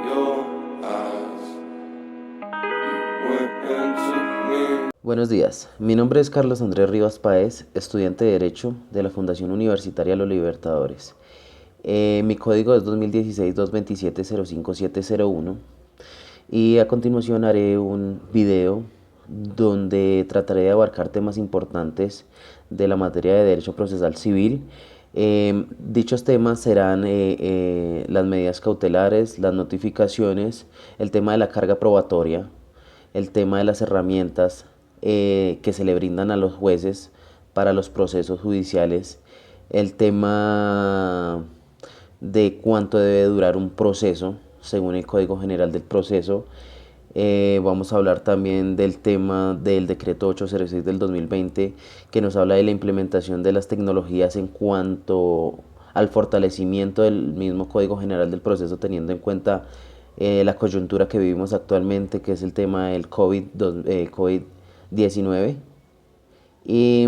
your eyes. You went into me. Buenos días, mi nombre es Carlos Andrés Rivas Páez, estudiante de Derecho de la Fundación Universitaria Los Libertadores. Mi código es 2016-227-05701 y a continuación haré un video donde trataré de abarcar temas importantes de la materia de Derecho Procesal Civil. Dichos temas serán las medidas cautelares, las notificaciones, el tema de la carga probatoria, el tema de las herramientas que se le brindan a los jueces para los procesos judiciales, el tema de cuánto debe durar un proceso según el Código General del Proceso. Vamos a hablar también del tema del decreto 806 del 2020 que nos habla de la implementación de las tecnologías en cuanto al fortalecimiento del mismo Código General del Proceso, teniendo en cuenta la coyuntura que vivimos actualmente, que es el tema del COVID-19. Y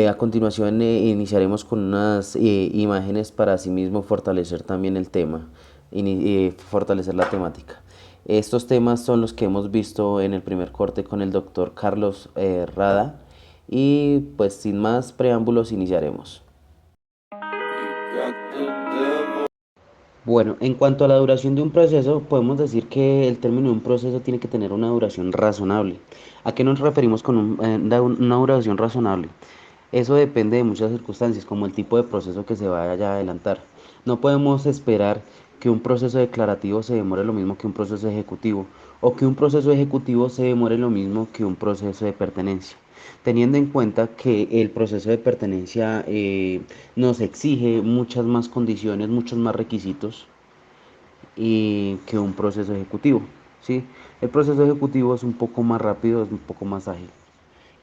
a continuación iniciaremos con unas imágenes para asimismo fortalecer también el tema, fortalecer la temática. Estos temas son los que hemos visto en el primer corte con el doctor Carlos Rada y pues sin más preámbulos iniciaremos. You got the devil. Bueno, en cuanto a la duración de un proceso, podemos decir que el término de un proceso tiene que tener una duración razonable. ¿A qué nos referimos con una duración razonable? Eso depende de muchas circunstancias, como el tipo de proceso que se vaya a adelantar. No podemos esperar que un proceso declarativo se demore lo mismo que un proceso ejecutivo, o que un proceso ejecutivo se demore lo mismo que un proceso de pertenencia, teniendo en cuenta que el proceso de pertenencia nos exige muchas más condiciones, muchos más requisitos que un proceso ejecutivo, ¿sí? El proceso ejecutivo es un poco más rápido, es un poco más ágil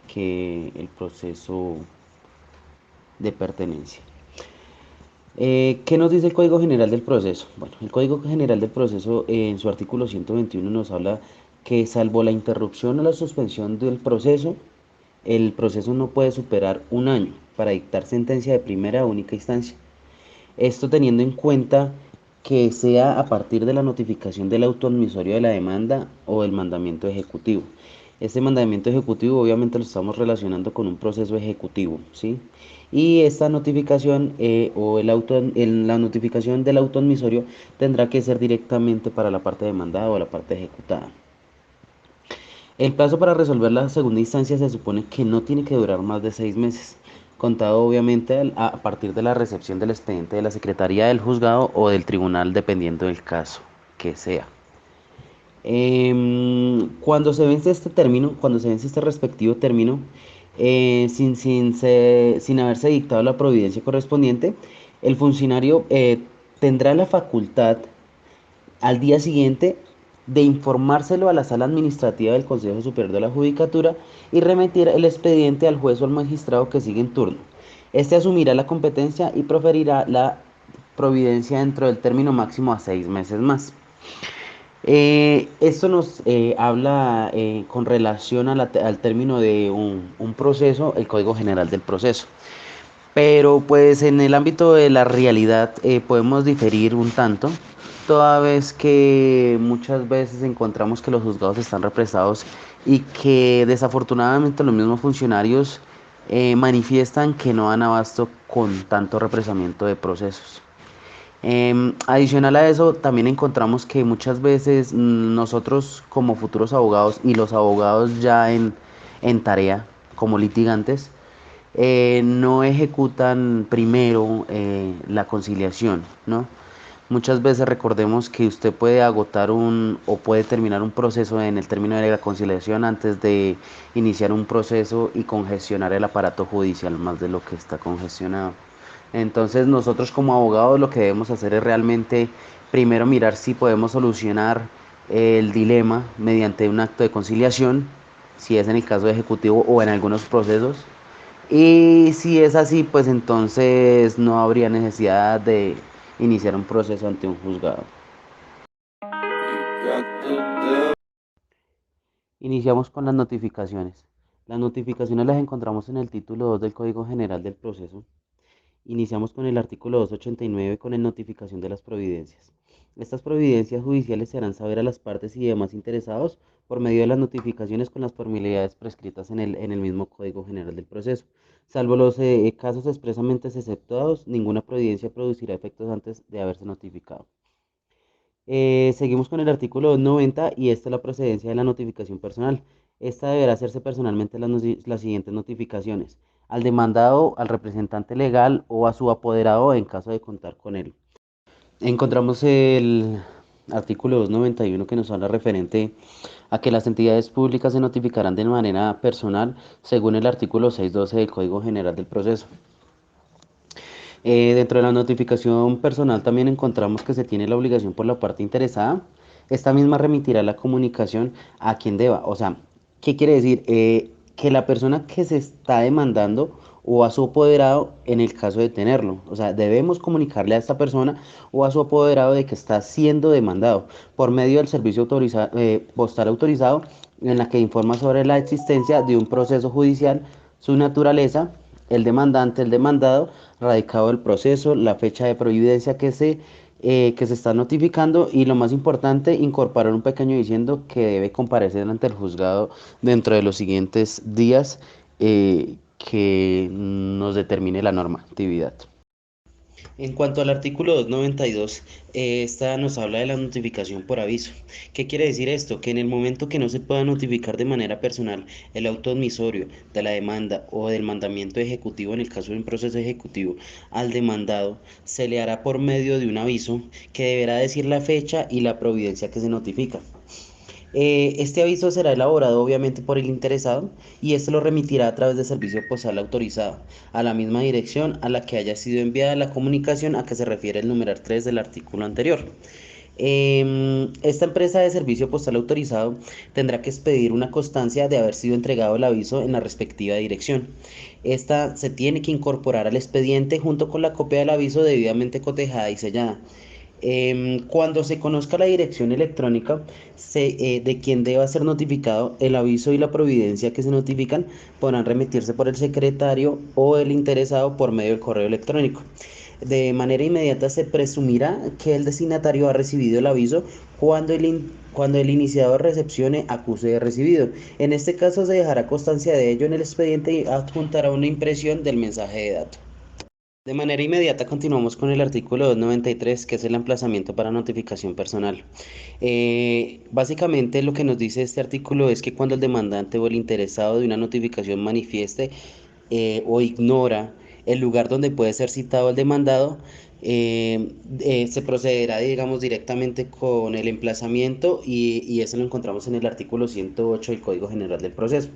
que el proceso de pertenencia. ¿Qué nos dice el Código General del Proceso? Bueno, el Código General del Proceso en su artículo 121 nos habla que salvo la interrupción o la suspensión del proceso, el proceso no puede superar un año para dictar sentencia de primera a única instancia. Esto teniendo en cuenta que sea a partir de la notificación del auto admisorio de la demanda o del mandamiento ejecutivo. Este mandamiento ejecutivo obviamente lo estamos relacionando con un proceso ejecutivo, ¿sí? Y esta notificación la notificación del auto admisorio tendrá que ser directamente para la parte demandada o la parte ejecutada. El plazo para resolver la segunda instancia se supone que no tiene que durar más de 6 meses, contado obviamente a partir de la recepción del expediente de la Secretaría del Juzgado o del Tribunal, dependiendo del caso que sea. Cuando se vence este término, cuando se vence este respectivo término, sin haberse dictado la providencia correspondiente, el funcionario tendrá la facultad al día siguiente de informárselo a la sala administrativa del Consejo Superior de la Judicatura y remitir el expediente al juez o al magistrado que sigue en turno. Este asumirá la competencia y proferirá la providencia dentro del término máximo a 6 meses más. Esto nos habla con relación a al término de un proceso, el Código General del Proceso. Pero pues en el ámbito de la realidad podemos diferir un tanto, toda vez que muchas veces encontramos que los juzgados están represados y que desafortunadamente los mismos funcionarios manifiestan que no dan abasto con tanto represamiento de procesos. Adicional a eso, también encontramos que muchas veces nosotros como futuros abogados y los abogados ya en tarea como litigantes, no ejecutan primero la conciliación, ¿no? Muchas veces recordemos que usted puede agotar o puede terminar un proceso en el término de la conciliación antes de iniciar un proceso y congestionar el aparato judicial más de lo que está congestionado. Entonces nosotros como abogados lo que debemos hacer es realmente primero mirar si podemos solucionar el dilema mediante un acto de conciliación, si es en el caso ejecutivo o en algunos procesos. Y si es así, pues entonces no habría necesidad de iniciar un proceso ante un juzgado. You got the devil. Iniciamos con las notificaciones. Las notificaciones las encontramos en el título 2 del Código General del Proceso. Iniciamos con el artículo 289 con la notificación de las providencias. Estas providencias judiciales se harán saber a las partes y demás interesados por medio de las notificaciones con las formalidades prescritas en el mismo Código General del Proceso. Salvo los casos expresamente exceptuados, ninguna providencia producirá efectos antes de haberse notificado. Seguimos con el artículo 290 y esta es la procedencia de la notificación personal. Esta deberá hacerse personalmente las siguientes notificaciones: al demandado, al representante legal o a su apoderado en caso de contar con él. Encontramos el artículo 291 que nos habla referente a que las entidades públicas se notificarán de manera personal según el artículo 612 del Código General del Proceso. Dentro de la notificación personal también encontramos que se tiene la obligación por la parte interesada. Esta misma remitirá la comunicación a quien deba. O sea, ¿qué quiere decir? Que la persona que se está demandando o a su apoderado en el caso de tenerlo. O sea, debemos comunicarle a esta persona o a su apoderado de que está siendo demandado por medio del servicio postal autorizado, en la que informa sobre la existencia de un proceso judicial, su naturaleza, el demandante, el demandado, radicado el proceso, la fecha de providencia que se está notificando y lo más importante, incorporar un pequeño diciendo que debe comparecer ante el juzgado dentro de los siguientes días que nos determine la normatividad. En cuanto al artículo 292, esta nos habla de la notificación por aviso. ¿Qué quiere decir esto? Que en el momento que no se pueda notificar de manera personal el auto admisorio de la demanda o del mandamiento ejecutivo en el caso de un proceso ejecutivo al demandado, se le hará por medio de un aviso que deberá decir la fecha y la providencia que se notifica. Este aviso será elaborado obviamente por el interesado y este lo remitirá a través de servicio postal autorizado a la misma dirección a la que haya sido enviada la comunicación a que se refiere el numeral 3 del artículo anterior. Esta empresa de servicio postal autorizado tendrá que expedir una constancia de haber sido entregado el aviso en la respectiva dirección. Esta se tiene que incorporar al expediente junto con la copia del aviso debidamente cotejada y sellada. Cuando se conozca la dirección electrónica de quien deba ser notificado, el aviso y la providencia que se notifican podrán remitirse por el secretario o el interesado por medio del correo electrónico. De manera inmediata se presumirá que el destinatario ha recibido el aviso cuando el iniciador recepcione acuse de recibido. En este caso se dejará constancia de ello en el expediente y adjuntará una impresión del mensaje de datos. De manera inmediata continuamos con el artículo 293, que es el emplazamiento para notificación personal. Básicamente lo que nos dice este artículo es que cuando el demandante o el interesado de una notificación manifieste o ignora el lugar donde puede ser citado el demandado, se procederá, digamos, directamente con el emplazamiento y eso lo encontramos en el artículo 108 del Código General del Proceso.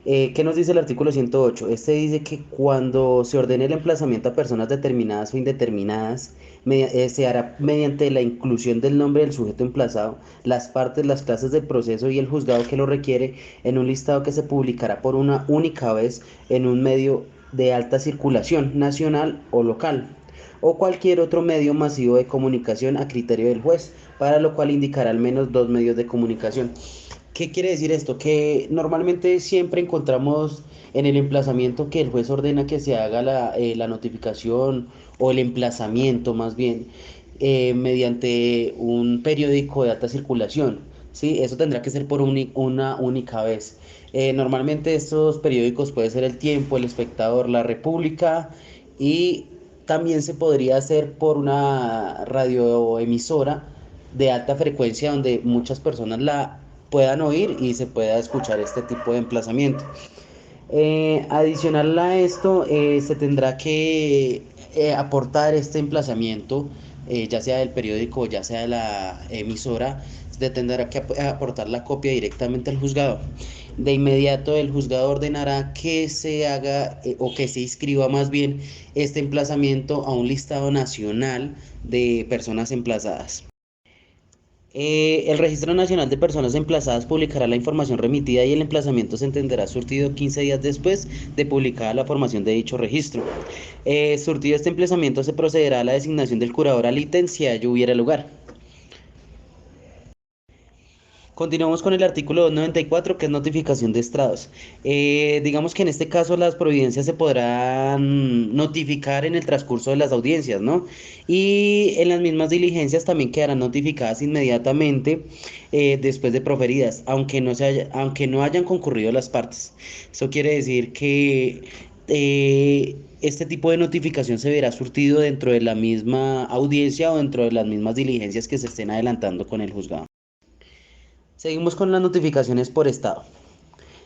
¿Qué nos dice el artículo 108? Este dice que cuando se ordene el emplazamiento a personas determinadas o indeterminadas, se hará mediante la inclusión del nombre del sujeto emplazado, las partes, las clases del proceso y el juzgado que lo requiere en un listado que se publicará por una única vez en un medio de alta circulación nacional o local, o cualquier otro medio masivo de comunicación a criterio del juez, para lo cual indicará al menos dos medios de comunicación. ¿Qué quiere decir esto? Que normalmente siempre encontramos en el emplazamiento que el juez ordena que se haga la notificación o el emplazamiento más bien mediante un periódico de alta circulación. ¿Sí? Eso tendrá que ser por una única vez. Normalmente estos periódicos puede ser El Tiempo, El Espectador, La República y también se podría hacer por una radioemisora de alta frecuencia donde muchas personas la puedan oír y se pueda escuchar este tipo de emplazamiento. Adicional a esto, se tendrá que aportar este emplazamiento, ya sea del periódico o ya sea de la emisora, se tendrá que aportar la copia directamente al juzgado. De inmediato el juzgado ordenará que se haga o que se inscriba más bien este emplazamiento a un listado nacional de personas emplazadas. El Registro Nacional de Personas Emplazadas publicará la información remitida y el emplazamiento se entenderá surtido 15 días después de publicada la formación de dicho registro. Surtido este emplazamiento se procederá a la designación del curador al ítem si a ello hubiera lugar. Continuamos con el artículo 294, que es notificación de estrados. Digamos que en este caso las providencias se podrán notificar en el transcurso de las audiencias, ¿no? Y en las mismas diligencias también quedarán notificadas inmediatamente después de proferidas, aunque no hayan concurrido las partes. Eso quiere decir que este tipo de notificación se verá surtido dentro de la misma audiencia o dentro de las mismas diligencias que se estén adelantando con el juzgado. Seguimos con las notificaciones por estado.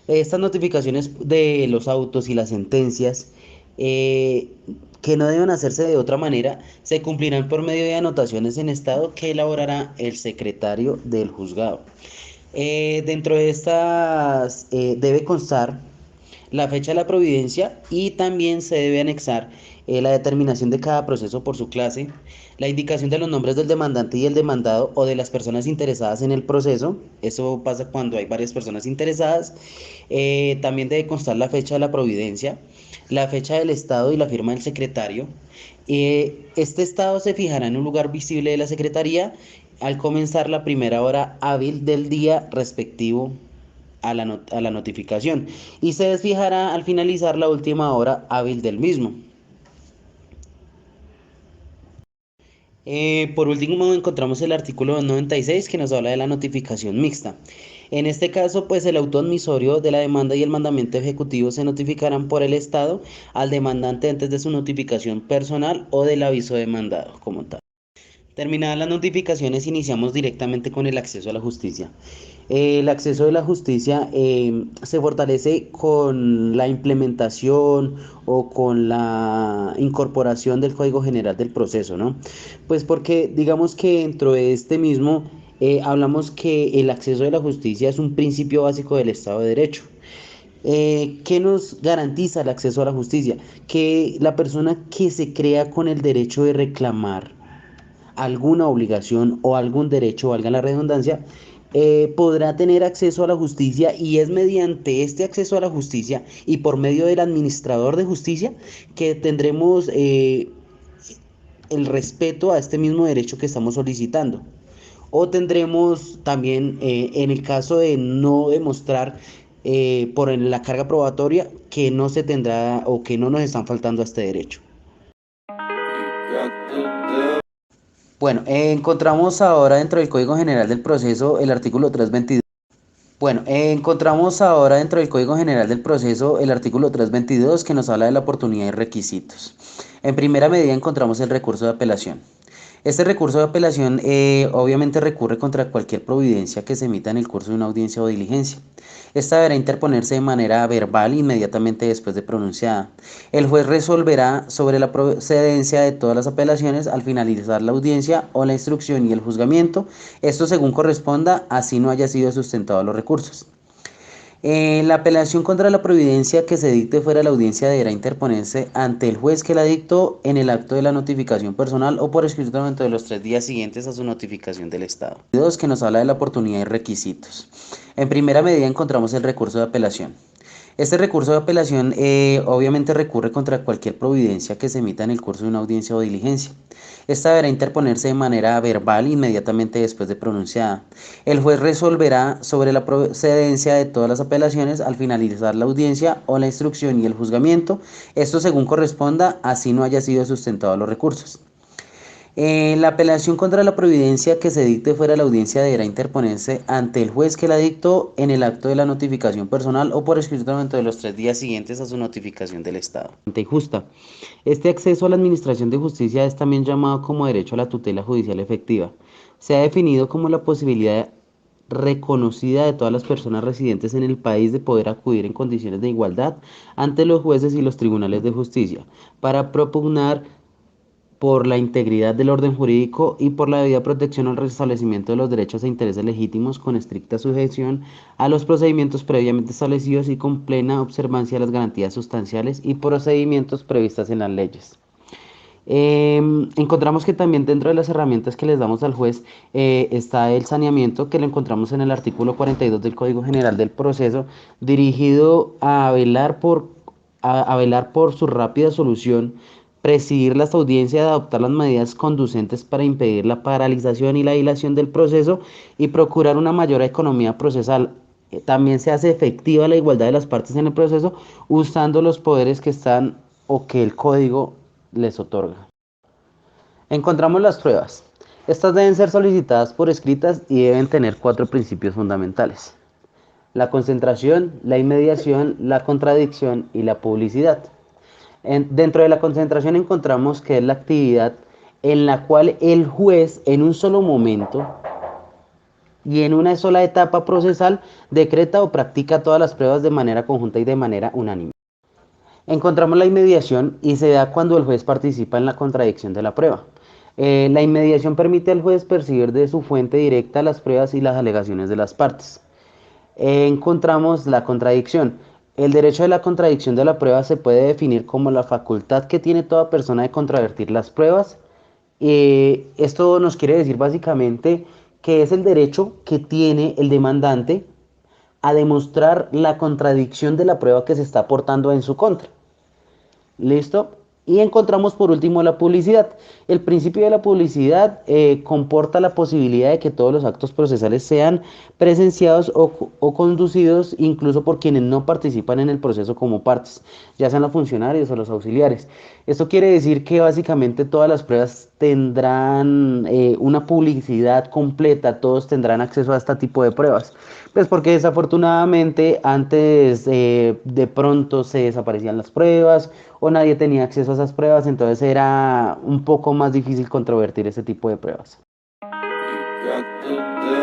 Estas notificaciones de los autos y las sentencias, eh, que no deben hacerse de otra manera, se cumplirán por medio de anotaciones en estado que elaborará el secretario del juzgado. Dentro de estas debe constar la fecha de la providencia y también se debe anexar la determinación de cada proceso por su clase, la indicación de los nombres del demandante y el demandado o de las personas interesadas en el proceso. Eso pasa cuando hay varias personas interesadas. También debe constar la fecha de la providencia, la fecha del estado y la firma del secretario. Este estado se fijará en un lugar visible de la secretaría al comenzar la primera hora hábil del día respectivo a la notificación y se desfijará al finalizar la última hora hábil del mismo. Por último, encontramos el artículo 96, que nos habla de la notificación mixta. En este caso, pues el auto admisorio de la demanda y el mandamiento ejecutivo se notificarán por el Estado al demandante antes de su notificación personal o del aviso demandado como tal. Terminadas las notificaciones, iniciamos directamente con el acceso a la justicia. El acceso de la justicia se fortalece con la implementación o con la incorporación del Código General del Proceso, ¿no? Pues porque digamos que dentro de este mismo hablamos que el acceso de la justicia es un principio básico del Estado de Derecho. ¿Qué nos garantiza el acceso a la justicia? Que la persona que se crea con el derecho de reclamar alguna obligación o algún derecho, valga la redundancia, podrá tener acceso a la justicia, y es mediante este acceso a la justicia y por medio del administrador de justicia que tendremos el respeto a este mismo derecho que estamos solicitando. O tendremos también, en el caso de no demostrar por la carga probatoria, que no se tendrá o que no nos están faltando a este derecho. You got the devil. Bueno, encontramos ahora dentro del Código General del Proceso el artículo 322. Bueno, encontramos ahora dentro del Código General del Proceso el artículo 322, que nos habla de la oportunidad y requisitos. En primera medida encontramos el recurso de apelación. Este recurso de apelación obviamente recurre contra cualquier providencia que se emita en el curso de una audiencia o diligencia. Esta deberá interponerse de manera verbal inmediatamente después de pronunciada. El juez resolverá sobre la procedencia de todas las apelaciones al finalizar la audiencia o la instrucción y el juzgamiento, esto según corresponda, así no haya sido sustentado los recursos. La apelación contra la providencia que se dicte fuera de la audiencia deberá interponerse ante el juez que la dictó en el acto de la notificación personal o por escrito dentro de los 3 días siguientes a su notificación del Estado. 2, que nos habla de la oportunidad y requisitos. En primera medida encontramos el recurso de apelación. Este recurso de apelación obviamente recurre contra cualquier providencia que se emita en el curso de una audiencia o diligencia. Esta deberá interponerse de manera verbal inmediatamente después de pronunciada. El juez resolverá sobre la procedencia de todas las apelaciones al finalizar la audiencia o la instrucción y el juzgamiento, esto según corresponda, así no haya sido sustentado los recursos. La apelación contra la providencia que se dicte fuera de la audiencia deberá interponerse ante el juez que la dictó en el acto de la notificación personal o por escrito dentro de los 3 días siguientes a su notificación del Estado. Justa. Este acceso a la administración de justicia es también llamado como derecho a la tutela judicial efectiva. Se ha definido como la posibilidad reconocida de todas las personas residentes en el país de poder acudir en condiciones de igualdad ante los jueces y los tribunales de justicia para propugnar por la integridad del orden jurídico y por la debida protección al restablecimiento de los derechos e intereses legítimos con estricta sujeción a los procedimientos previamente establecidos y con plena observancia de las garantías sustanciales y procedimientos previstas en las leyes. Encontramos que también dentro de las herramientas que les damos al juez está el saneamiento, que lo encontramos en el artículo 42 del Código General del Proceso, dirigido a velar por su rápida solución presidir las audiencias, adoptar las medidas conducentes para impedir la paralización y la dilación del proceso y procurar una mayor economía procesal. También se hace efectiva la igualdad de las partes en el proceso usando los poderes que están o que el código les otorga. Encontramos las pruebas. Estas deben ser solicitadas por escritas y deben tener 4 principios fundamentales: la concentración, la inmediación, la contradicción y la publicidad. Dentro de la concentración encontramos que es la actividad en la cual el juez en un solo momento y en una sola etapa procesal decreta o practica todas las pruebas de manera conjunta y de manera unánime. Encontramos la inmediación y se da cuando el juez participa en la contradicción de la prueba. La inmediación permite al juez percibir de su fuente directa las pruebas y las alegaciones de las partes. Encontramos la contradicción. El derecho de la contradicción de la prueba se puede definir como la facultad que tiene toda persona de contravertir las pruebas. Esto nos quiere decir básicamente que es el derecho que tiene el demandante a demostrar la contradicción de la prueba que se está aportando en su contra. ¿Listo? Y encontramos por último la publicidad. El principio de la publicidad comporta la posibilidad de que todos los actos procesales sean presenciados o conducidos incluso por quienes no participan en el proceso como partes, ya sean los funcionarios o los auxiliares. Esto quiere decir que básicamente todas las pruebas tendrán una publicidad completa, todos tendrán acceso a este tipo de pruebas. Pues porque desafortunadamente antes de pronto se desaparecían las pruebas o nadie tenía acceso a esas pruebas, entonces era un poco más difícil controvertir ese tipo de pruebas.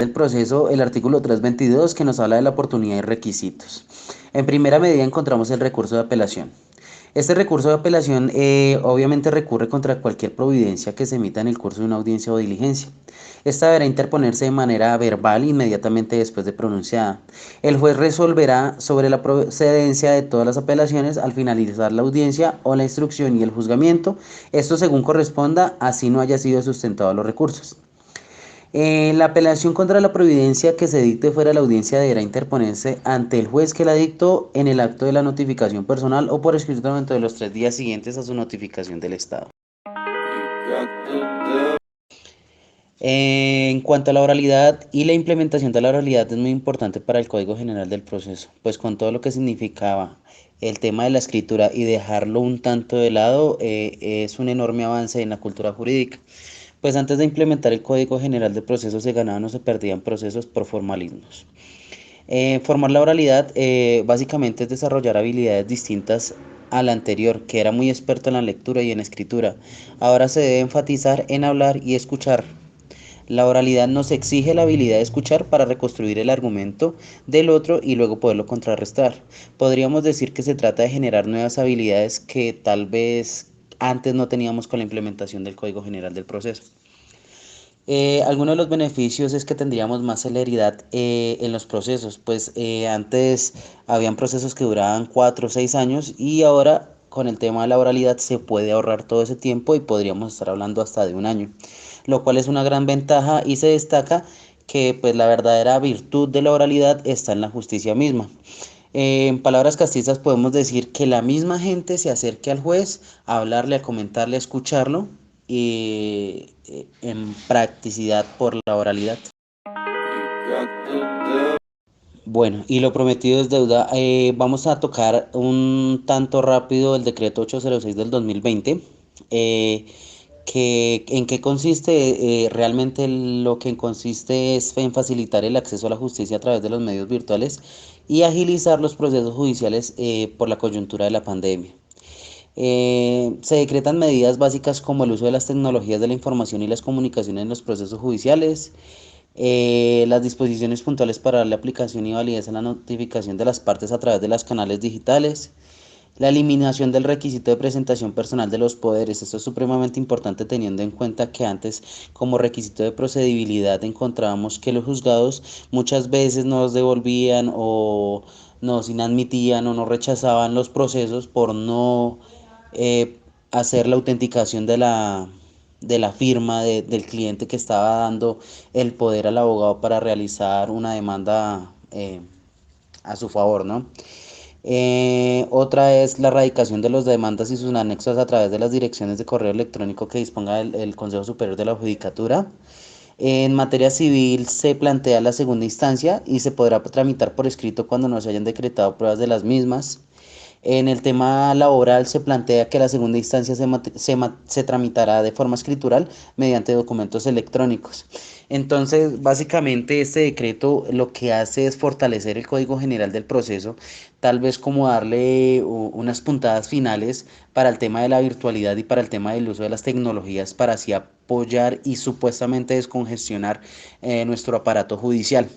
El proceso, el artículo 322, que nos habla de la oportunidad y requisitos. En primera medida encontramos el recurso de apelación. Este recurso de apelación obviamente recurre contra cualquier providencia que se emita en el curso de una audiencia o diligencia. Esta deberá interponerse de manera verbal inmediatamente después de pronunciada. El juez resolverá sobre la procedencia de todas las apelaciones al finalizar la audiencia o la instrucción y el juzgamiento, esto según corresponda, así no haya sido sustentado los recursos. La apelación contra la providencia que se dicte fuera de la audiencia deberá interponerse ante el juez que la dictó en el acto de la notificación personal o por escrito dentro de los 3 días siguientes a su notificación del Estado. En cuanto a la oralidad y la implementación de la oralidad es muy importante para el Código General del Proceso, pues con todo lo que significaba el tema de la escritura y dejarlo un tanto de lado es un enorme avance en la cultura jurídica. Pues antes de implementar el Código General de Procesos se ganaban o se perdían procesos por formalismos. Formar la oralidad básicamente es desarrollar habilidades distintas a la anterior, que era muy experto en la lectura y en escritura. Ahora se debe enfatizar en hablar y escuchar. La oralidad nos exige la habilidad de escuchar para reconstruir el argumento del otro y luego poderlo contrarrestar. Podríamos decir que se trata de generar nuevas habilidades que tal vez antes no teníamos con la implementación del Código General del Proceso. Algunos de los beneficios es que tendríamos más celeridad en los procesos, pues antes habían procesos que duraban 4 o 6 años y ahora con el tema de la oralidad se puede ahorrar todo ese tiempo y podríamos estar hablando hasta de un año, lo cual es una gran ventaja y se destaca que pues la verdadera virtud de la oralidad está en la justicia misma. En palabras castizas podemos decir que la misma gente se acerque al juez a hablarle, a comentarle, a escucharlo y en practicidad por la oralidad. Bueno, y lo prometido es deuda. Vamos a tocar un tanto rápido el decreto 806 del 2020. ¿En qué consiste? Realmente lo que consiste es en facilitar el acceso a la justicia a través de los medios virtuales y agilizar los procesos judiciales por la coyuntura de la pandemia. Se decretan medidas básicas como el uso de las tecnologías de la información y las comunicaciones en los procesos judiciales, las disposiciones puntuales para darle aplicación y validez a la notificación de las partes a través de los canales digitales, la eliminación del requisito de presentación personal de los poderes. Esto es supremamente importante teniendo en cuenta que antes como requisito de procedibilidad encontrábamos que los juzgados muchas veces nos devolvían o nos inadmitían o nos rechazaban los procesos por no hacer la autenticación de la firma del cliente que estaba dando el poder al abogado para realizar una demanda a su favor, ¿no? Otra es la erradicación de las demandas y sus anexos a través de las direcciones de correo electrónico que disponga el Consejo Superior de la Judicatura. En materia civil se plantea la segunda instancia y se podrá tramitar por escrito cuando no se hayan decretado pruebas de las mismas. En el tema laboral se plantea que la segunda instancia se tramitará de forma escritural mediante documentos electrónicos. Entonces, básicamente este decreto lo que hace es fortalecer el Código General del Proceso, tal vez como darle unas puntadas finales para el tema de la virtualidad y para el tema del uso de las tecnologías para así apoyar y supuestamente descongestionar nuestro aparato judicial.